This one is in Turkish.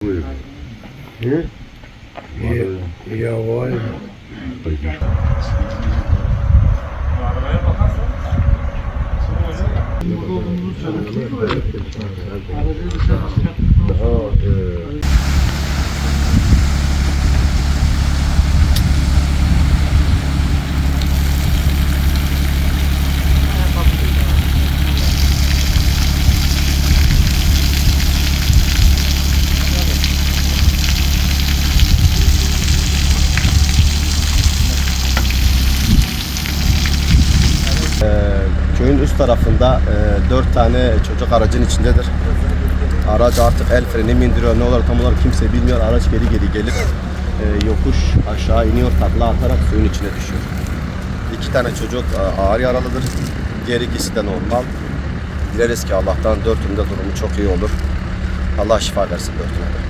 Here? Yeah, why? Arabaya bakarsan burada olduğumuzu söylüyor. Aracı dışarı çıkarttık. Köyün üst tarafında 4 tane çocuk aracın içindedir. Araç artık el freni mi indiriyor, ne olur tam olarak kimse bilmiyor. Araç geri gelip yokuş aşağı iniyor, takla atarak suyun içine düşüyor. 2 tane çocuk ağır yaralıdır. Diğer ikisi de normal. Dileriz ki Allah'tan dörtünün de durumu çok iyi olur. Allah şifa versin dörtüne de.